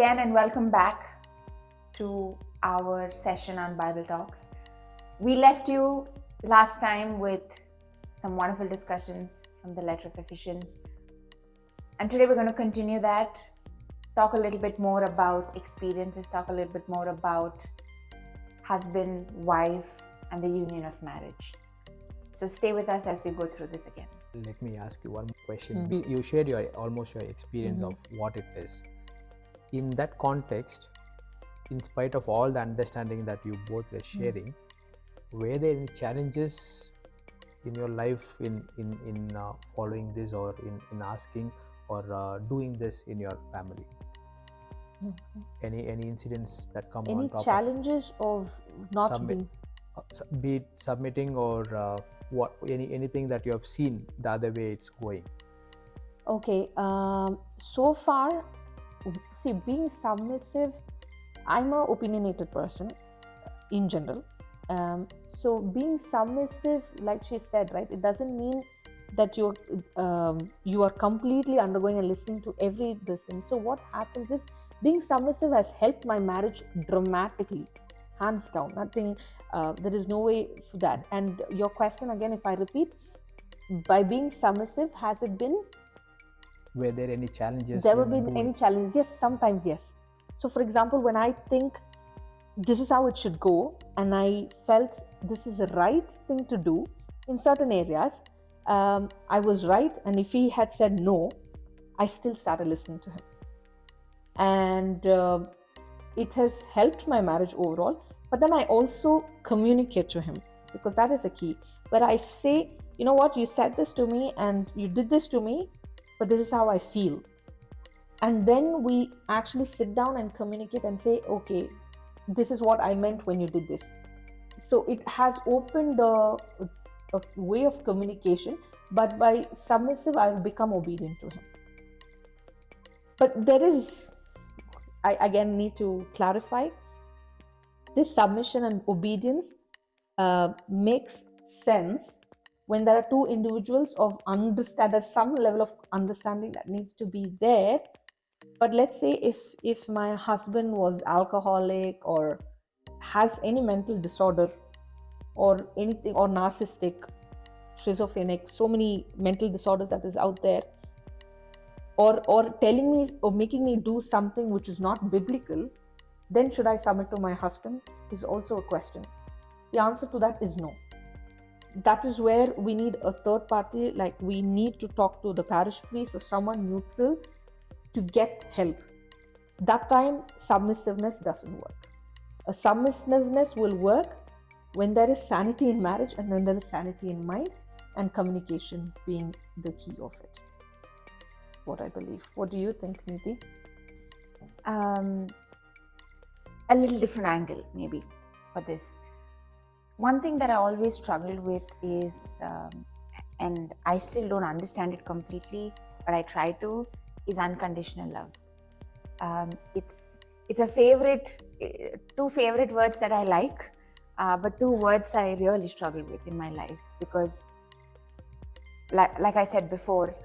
again and welcome back to our session on Bible Talks. We left you last time with some wonderful discussions from the letter of Ephesians. And today we're going to continue that, talk a little bit more about experiences, talk a little bit more about husband, wife, and the union of marriage. So stay with us as we go through this again. Let me ask you one more question. You shared your experience of what it is. In that context, in spite of all the understanding that you both were sharing, were there any challenges in your life in following this, or in asking or doing this in your family? Any incidents that come on top? Any challenges of not being? Be it submitting or anything that you have seen the other way it's going. Okay, so far, see, being submissive, I'm an opinionated person in general. So being submissive, like she said, right, it doesn't mean that you are completely undergoing and listening to every this thing. So what happens is, being submissive has helped my marriage dramatically, hands down. Nothing, there is no way for that. And your question again, if I repeat, by being submissive, has it been? Were there any challenges? There have been any challenges? Yes, sometimes yes. So for example, when I think this is how it should go, and I felt this is the right thing to do in certain areas, I was right, and if he had said no, I still started listening to him. And it has helped my marriage overall. But then I also communicate to him, because that is a key. Where I say, you know what, you said this to me and you did this to me, but this is how I feel. And then we actually sit down and communicate and say, okay, this is what I meant when you did this. So it has opened a way of communication, but by submissive, I've become obedient to him. But there is, I again need to clarify, this submission and obedience makes sense when there are two individuals of understand. There's some level of understanding that needs to be there. But let's say if my husband was alcoholic or has any mental disorder or anything, or narcissistic, schizophrenic, so many mental disorders that is out there, or telling me or making me do something which is not biblical, then should I submit to my husband is also a question. The answer to that is no. That is where we need a third party, like we need to talk to the parish priest or someone neutral to get help. That time, submissiveness doesn't work. A submissiveness will work when there is sanity in marriage and when there is sanity in mind, and communication being the key of it. What I believe. What do you think, Niti? A little different angle maybe for this. One thing that I always struggled with is, and I still don't understand it completely, but I try to, is unconditional love. It's a favorite, two favorite words that I like, but two words I really struggle with in my life, because like I said before,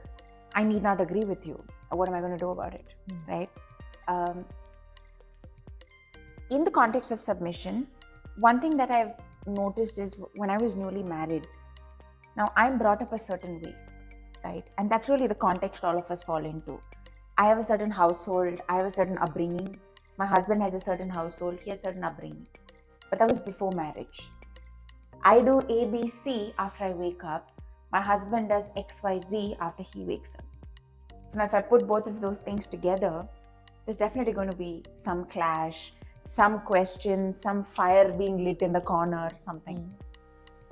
I need not agree with you. What am I going to do about it, right? In the context of submission, one thing that I've noticed is when I was newly married, now I'm brought up a certain way, right? And that's really the context all of us fall into. I have a certain household, I have a certain upbringing. My husband has a certain household, he has a certain upbringing. But that was before marriage. I do ABC after I wake up. My husband does XYZ after he wakes up. So now if I put both of those things together, there's definitely going to be some clash, some question, some fire being lit in the corner, something.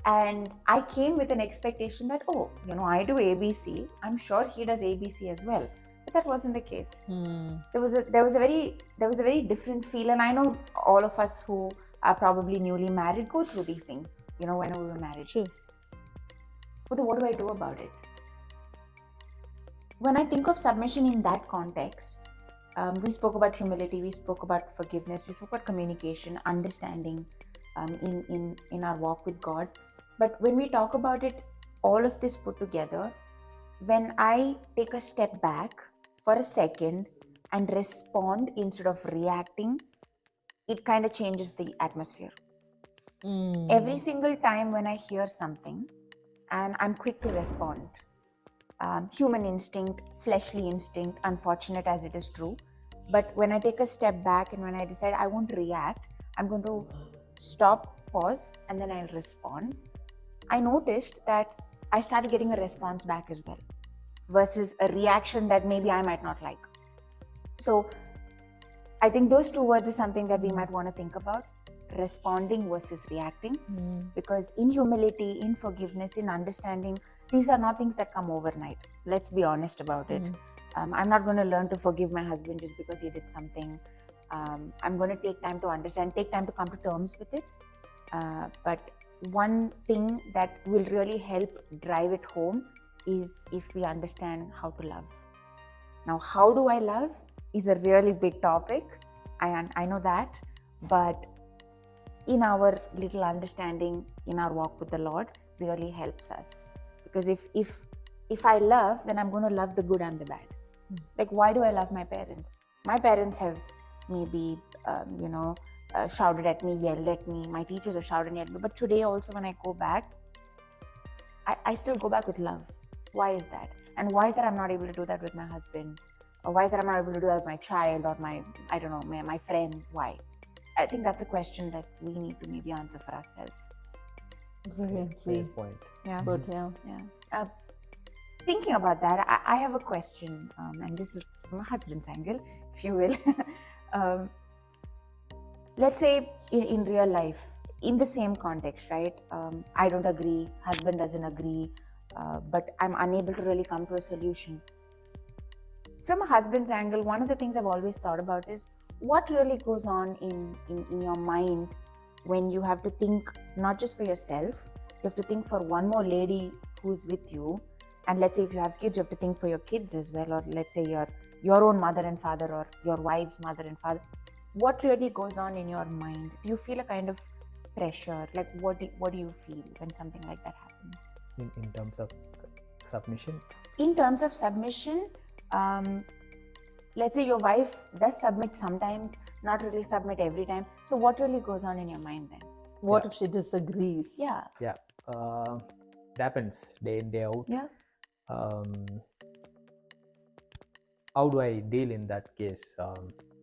And I came with an expectation that, I do ABC. I'm sure he does ABC as well. But that wasn't the case. There was a very different feel, and I know all of us who are probably newly married go through these things, whenever we were married. Sure. But what do I do about it? When I think of submission in that context, we spoke about humility, we spoke about forgiveness, we spoke about communication, understanding in our walk with God. But when we talk about it, all of this put together, when I take a step back for a second and respond instead of reacting, it kind of changes the atmosphere. Every single time when I hear something and I'm quick to respond, human instinct, fleshly instinct, unfortunate as it is true, but when I take a step back and when I decide I won't react, I'm going to stop, pause, and then I'll respond. I noticed that I started getting a response back as well, versus a reaction that maybe I might not like. So I think those two words is something that we might want to think about, responding versus reacting, because in humility, in forgiveness, in understanding, these are not things that come overnight. Let's be honest about it. I'm not going to learn to forgive my husband just because he did something. I'm going to take time to understand, take time to come to terms with it. But one thing that will really help drive it home is if we understand how to love. Now, how do I love is a really big topic. I know that, but in our little understanding, in our walk with the Lord, really helps us. Because if I love, then I'm going to love the good and the bad. Like, why do I love my parents? My parents have maybe, shouted at me, yelled at me. My teachers have shouted at me. But today also when I go back, I still go back with love. Why is that? And why is that I'm not able to do that with my husband? Or why is that I'm not able to do that with my child or my friends? Why? I think that's a question that we need to maybe answer for ourselves. Brilliantly. Fair point. Yeah. Good, yeah. Yeah. Thinking about that, I have a question, and this is from a husband's angle, if you will. Let's say in real life, in the same context, right? I don't agree, husband doesn't agree, but I'm unable to really come to a solution. From a husband's angle, one of the things I've always thought about is what really goes on in your mind when you have to think not just for yourself, you have to think for one more lady who's with you. And let's say if you have kids, you have to think for your kids as well, or let's say your own mother and father or your wife's mother and father. What really goes on in your mind? Do you feel a kind of pressure? Like what do you feel when something like that happens? In terms of submission? In terms of submission, let's say your wife does submit sometimes, not really submit every time. So what really goes on in your mind then? What if she disagrees? Yeah. Yeah. It happens day in, day out. Yeah. How do I deal in that case?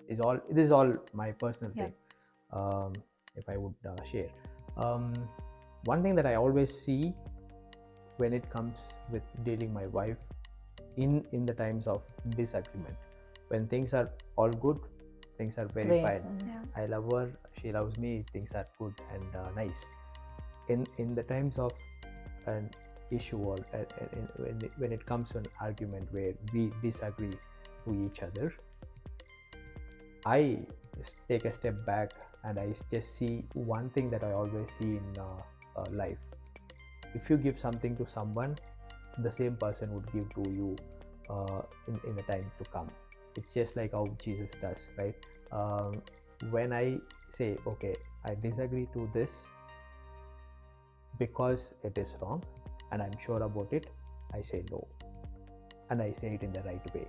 This is all my personal thing. If I would share, one thing that I always see when it comes with dealing my wife in the times of disagreement, when things are all good, things are very fine. Yeah. I love her, she loves me, things are good and nice. In the times of an issue or when it comes to an argument where we disagree to each other, I just take a step back and I just see one thing that I always see in life. If you give something to someone, the same person would give to you in the time to come. It's just like how Jesus does, right? When I say, okay, I disagree to this because it is wrong and I'm sure about it, I say no. And I say it in the right way.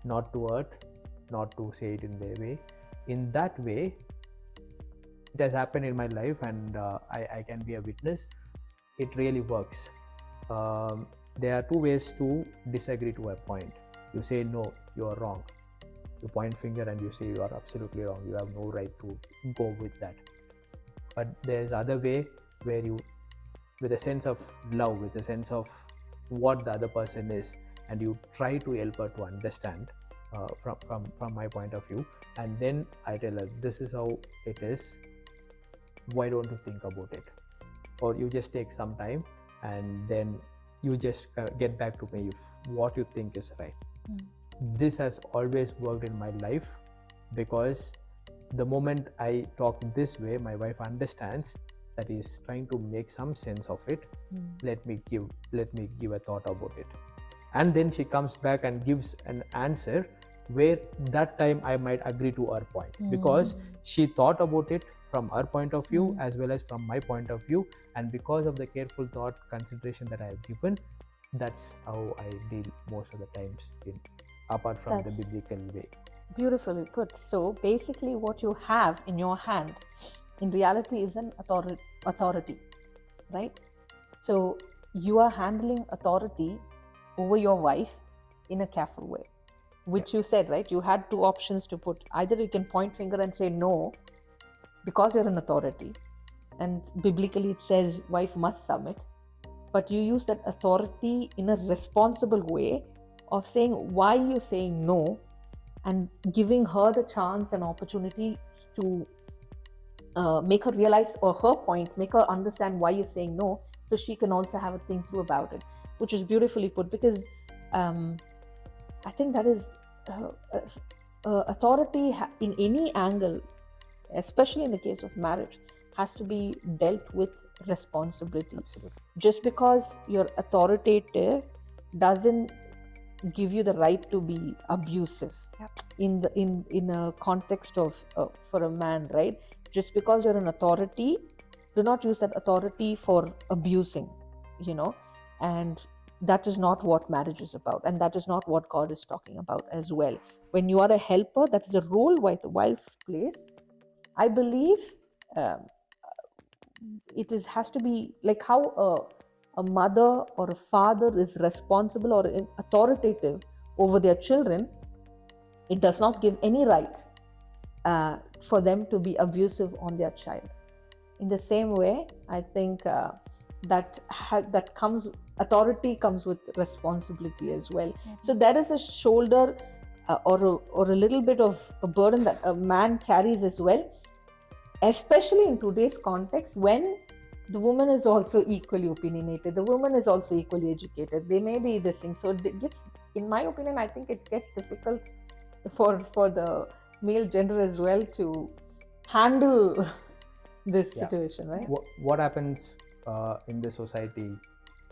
Not to hurt, not to say it in the way. In that way, it has happened in my life and I can be a witness. It really works. There are two ways to disagree to a point. You say, no, you are wrong. You point finger and you say you are absolutely wrong. You have no right to go with that. But there's other way where you, with a sense of love, with a sense of what the other person is, and you try to help her to understand from my point of view, and then I tell her, this is how it is, why don't you think about it? Or you just take some time and then you just get back to me if what you think is right. This has always worked in my life, because the moment I talk this way, my wife understands that he's trying to make some sense of it. Let me give a thought about it. And then she comes back and gives an answer where that time I might agree to her point, because she thought about it from her point of view as well as from my point of view, and because of the careful thought consideration that I have given, that's how I deal most of the times apart from the biblical way. Beautifully put. So basically, what you have in your hand, in reality, is an authority, right? So you are handling authority over your wife in a careful way, which you said, right? You had two options to put. Either you can point finger and say no, because you're an authority, and biblically it says wife must submit, but you use that authority in a responsible way of saying why you're saying no, and giving her the chance and opportunity to make her realize, or her point, make her understand why you're saying no, so she can also have a think through about it, which is beautifully put. Because I think that is authority in any angle, especially in the case of marriage, has to be dealt with responsibility. Absolutely. Just because you're authoritative doesn't give you the right to be abusive. Yep. In a context of for a man, right? Just because you're an authority, do not use that authority for abusing, and that is not what marriage is about, and that is not what God is talking about as well. When you are a helper, that is a role the wife plays. I believe has to be like how a mother or a father is responsible or authoritative over their children. It does not give any right for them to be abusive on their child. In the same way, I think that authority comes with responsibility as well. Mm-hmm. So there is a shoulder or a little bit of a burden that a man carries as well, especially in today's context, when the woman is also equally opinionated, the woman is also equally educated. They may be this thing. So it gets, in my opinion, I think it gets difficult for the male gender as well to handle this situation, right? What happens in the society?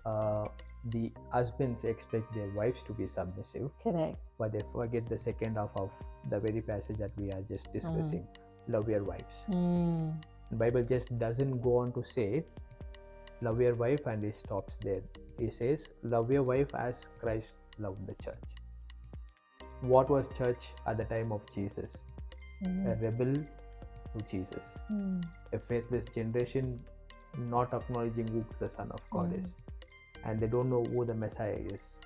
The husbands expect their wives to be submissive. Correct. But they forget the second half of the very passage that we are just discussing. Love your wives. The Bible just doesn't go on to say love your wife and it stops there. It says love your wife as Christ loved the church. What was church at the time of Jesus? A rebel to Jesus. A faithless generation not acknowledging who the Son of God is, and they don't know who the Messiah is.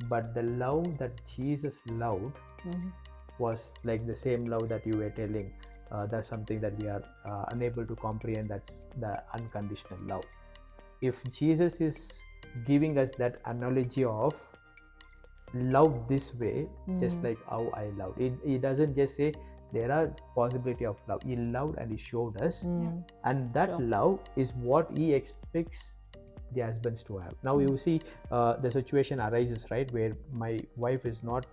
But the love that Jesus loved was like the same love that you were telling. That's something that we are unable to comprehend. That's the unconditional love. If Jesus is giving us that analogy of love this way, just like how I loved, he doesn't just say there are possibility of love. He loved and he showed us, and that love is what he expects the husbands to have. Now you see the situation arises, right, where my wife is not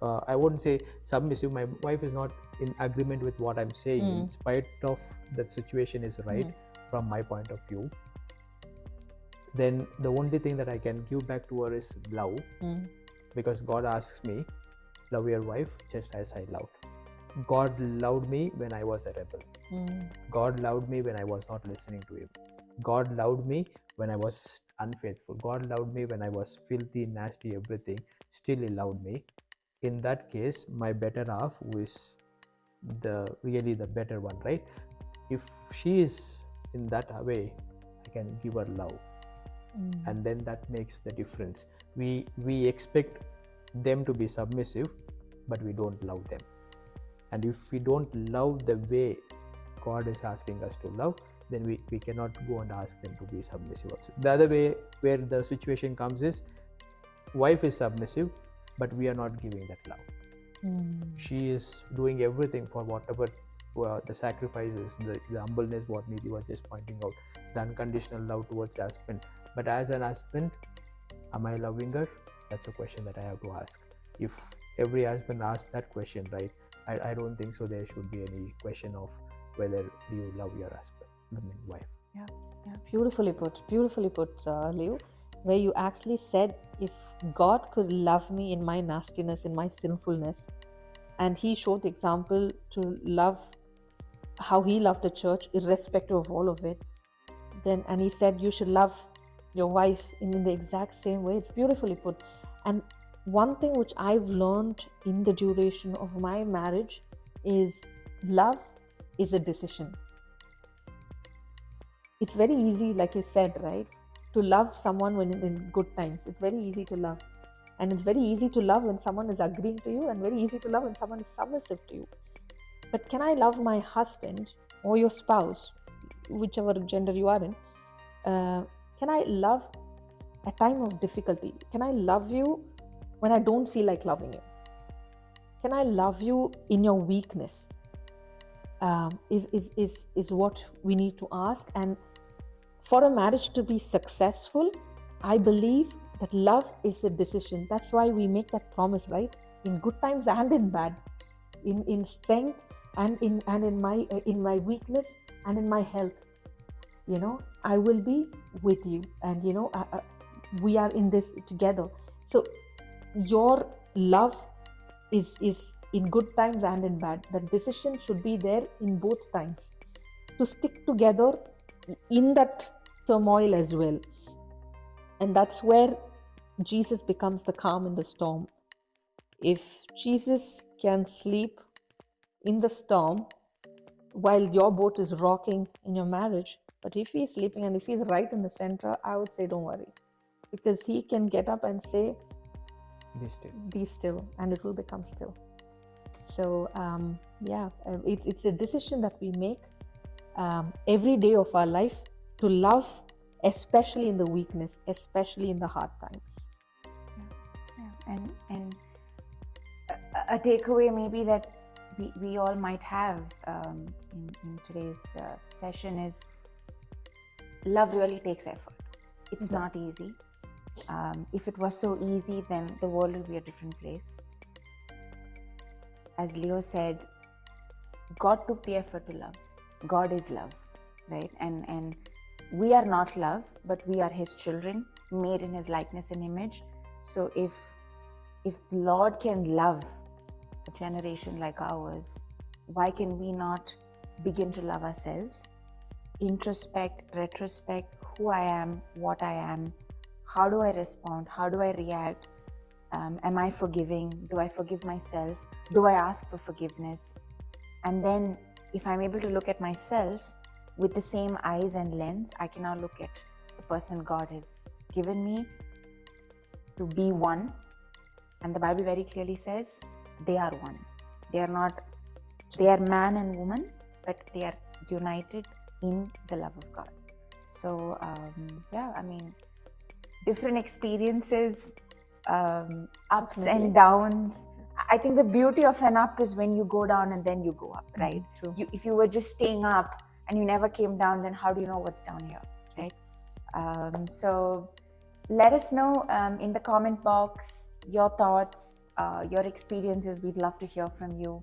I wouldn't say submissive. My wife is not in agreement with what I'm saying, in spite of that situation is right from my point of view. Then the only thing that I can give back to her is love, because God asks me, love your wife just as I loved. God loved me when I was a rebel. God loved me when I was not listening to him. God loved me when I was unfaithful. God loved me when I was filthy, nasty, everything. Still he loved me. In that case, my better half, who is really the better one, right? If she is in that way, I can give her love. And then that makes the difference. We expect them to be submissive, but we don't love them. And if we don't love the way God is asking us to love, then we cannot go and ask them to be submissive also. The other way where the situation comes is, wife is submissive, but we are not giving that love. She is doing everything for whatever the sacrifices, the humbleness, what Nidhi was just pointing out, the unconditional love towards the husband. But as an husband, am I loving her? That's a question that I have to ask. If every husband asks that question, right, I don't think so there should be any question of whether you love your husband, wife. Yeah. Beautifully put, Leo, where you actually said, if God could love me in my nastiness, in my sinfulness, and he showed the example to love how he loved the church irrespective of all of it, then, and he said you should love your wife in the exact same way. It's beautifully put. And one thing which I've learned in the duration of my marriage is love is a decision. It's very easy, like you said, right, to love someone when in good times. It's very easy to love. And it's very easy to love when someone is agreeing to you, and very easy to love when someone is submissive to you. But can I love my husband or your spouse, whichever gender you are in? Can I love a time of difficulty? Can I love you when I don't feel like loving you? Can I love you in your weakness? Is what we need to ask. And for a marriage to be successful, I believe that love is a decision. That's why we make that promise, right? In good times and in bad, in strength and in my weakness and in my health. I will be with you, and we are in this together. So your love is in good times and in bad. The decision should be there in both times to stick together in that turmoil as well. And that's where Jesus becomes the calm in the storm. If Jesus can sleep in the storm while your boat is rocking in your marriage, but if he's sleeping and if he's right in the center, I would say don't worry, because he can get up and say, be still, and it will become still. So it's a decision that we make every day of our life to love, especially in the weakness, especially in the hard times. And a takeaway maybe that we all might have in today's session is love really takes effort. It's not easy. If it was so easy, then the world would be a different place. As Leo said, God took the effort to love. God is love, right? And we are not love, but we are His children, made in His likeness and image. So if the Lord can love a generation like ours, why can we not begin to love ourselves? Introspect, retrospect, who I am, what I am, how do I respond, how do I react, am I forgiving, do I forgive myself, do I ask for forgiveness? And then if I'm able to look at myself with the same eyes and lens, I can now look at the person God has given me to be one. And the Bible very clearly says they are one. They are man and woman, but they are united in the love of God. So different experiences, ups and downs. I think the beauty of an up is when you go down and then you go up, right? True. If you were just staying up and you never came down, then how do you know what's down here, right? So let us know in the comment box your thoughts, your experiences. We'd love to hear from you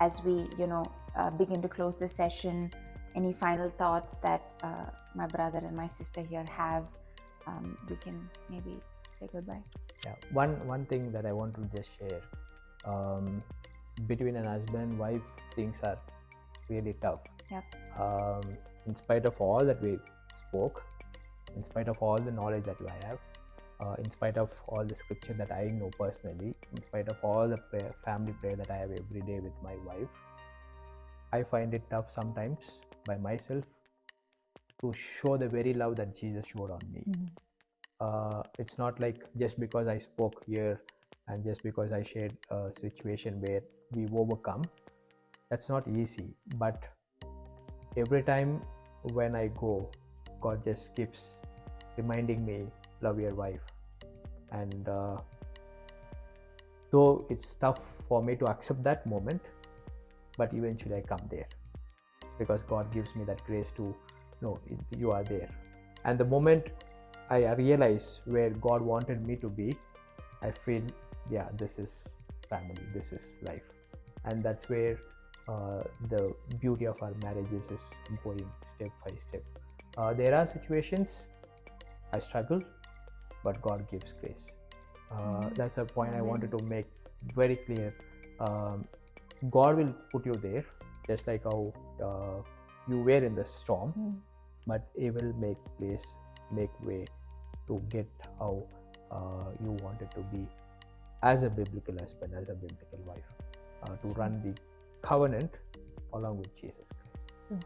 as we, begin to close this session. Any final thoughts that my brother and my sister here have, we can maybe say goodbye. Yeah, one thing that I want to just share, between an husband and wife, things are really tough. Yep. In spite of all that we spoke, in spite of all the knowledge that I have, in spite of all the scripture that I know personally, in spite of all the family prayer that I have every day with my wife, I find it tough sometimes by myself to show the very love that Jesus showed on me. It's not like just because I spoke here and just because I shared a situation where we overcome. That's not easy. But every time when I go, God just keeps reminding me, love your wife. And though it's tough for me to accept that moment, but eventually I come there because God gives me that grace to know you are there. And the moment I realize where God wanted me to be, I feel, this is family, this is life. And that's where the beauty of our marriages is going step by step. There are situations I struggle, but God gives grace. That's a point I wanted to make very clear. God will put you there, just like how you were in the storm, but He will make way to get how you wanted to be as a biblical husband, as a biblical wife, to run the covenant along with Jesus Christ.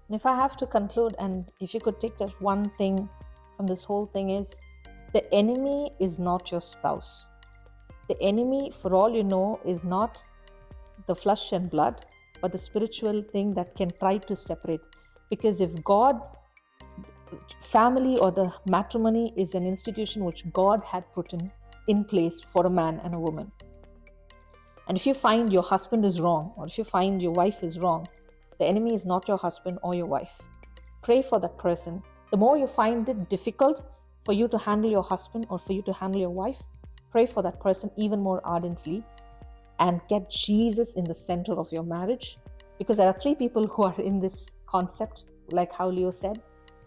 And if I have to conclude, and if you could take just one thing from this whole thing, is the enemy is not your spouse. The enemy, for all you know, is not the flesh and blood, but the spiritual thing that can try to separate. Because if God, family or the matrimony is an institution which God had put in place for a man and a woman. And if you find your husband is wrong, or if you find your wife is wrong, the enemy is not your husband or your wife. Pray for that person. The more you find it difficult for you to handle your husband or for you to handle your wife, pray for that person even more ardently and get Jesus in the center of your marriage. Because there are three people who are in this concept, like how Leo said,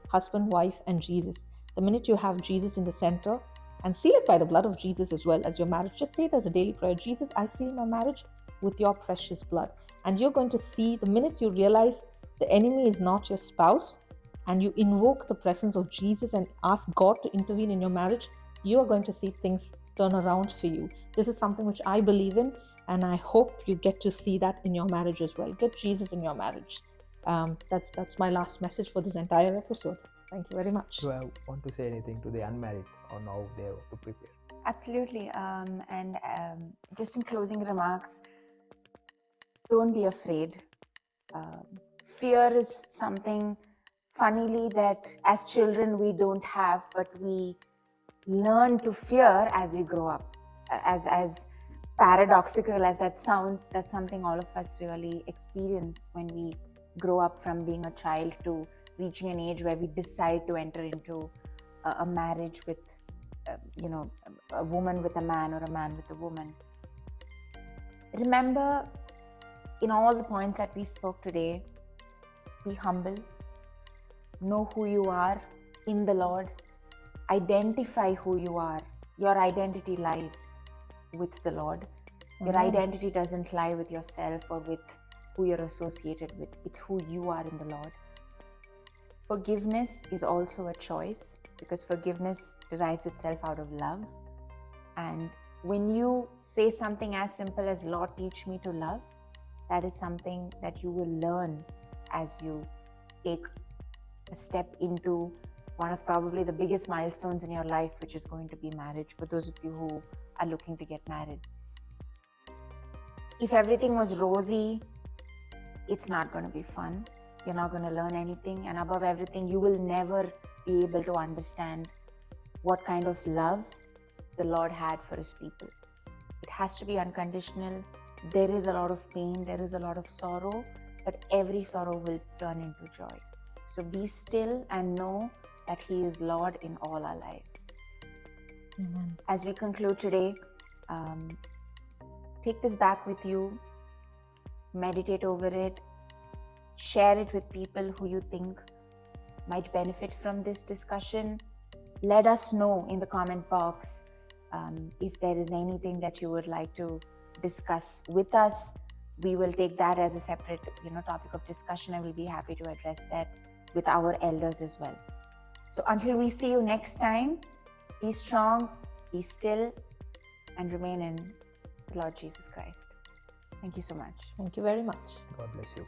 husband, wife, and Jesus. The minute you have Jesus in the center, and seal it by the blood of Jesus as well as your marriage, just say it as a daily prayer. Jesus, I seal my marriage with your precious blood. And you're going to see, the minute you realize the enemy is not your spouse, and you invoke the presence of Jesus and ask God to intervene in your marriage, you are going to see things turn around for you. This is something which I believe in, and I hope you get to see that in your marriage as well. Get Jesus in your marriage. That's my last message for this entire episode. Thank you very much. Do I want to say anything to the unmarried, or now they have to prepare? Absolutely. And just in closing remarks, don't be afraid. Fear is something, funnily, that as children we don't have, but we learn to fear as we grow up. As paradoxical as that sounds, that's something all of us really experience when we grow up from being a child to reaching an age where we decide to enter into a marriage with, a woman with a man or a man with a woman. Remember, in all the points that we spoke today, be humble, know who you are in the Lord, identify who you are. Your identity lies with the Lord. Your identity doesn't lie with yourself or with who you're associated with. It's who you are in the Lord. Forgiveness is also a choice, because forgiveness derives itself out of love. And when you say something as simple as, Lord, teach me to love, that is something that you will learn as you take a step into one of probably the biggest milestones in your life, which is going to be marriage, for those of you who are looking to get married. If everything was rosy, it's not going to be fun. You're not going to learn anything. And above everything, you will never be able to understand what kind of love the Lord had for His people. It has to be unconditional. There is a lot of pain, there is a lot of sorrow, but every sorrow will turn into joy. So be still and know that He is Lord in all our lives. Amen. As we conclude today, take this back with you, meditate over it, share it with people who you think might benefit from this discussion. Let us know in the comment box if there is anything that you would like to discuss with us. We will take that as a separate topic of discussion, and we'll be happy to address that with our elders as well. So until we see you next time, be strong, be still, and remain in the Lord Jesus Christ. Thank you so much. Thank you very much. God bless you.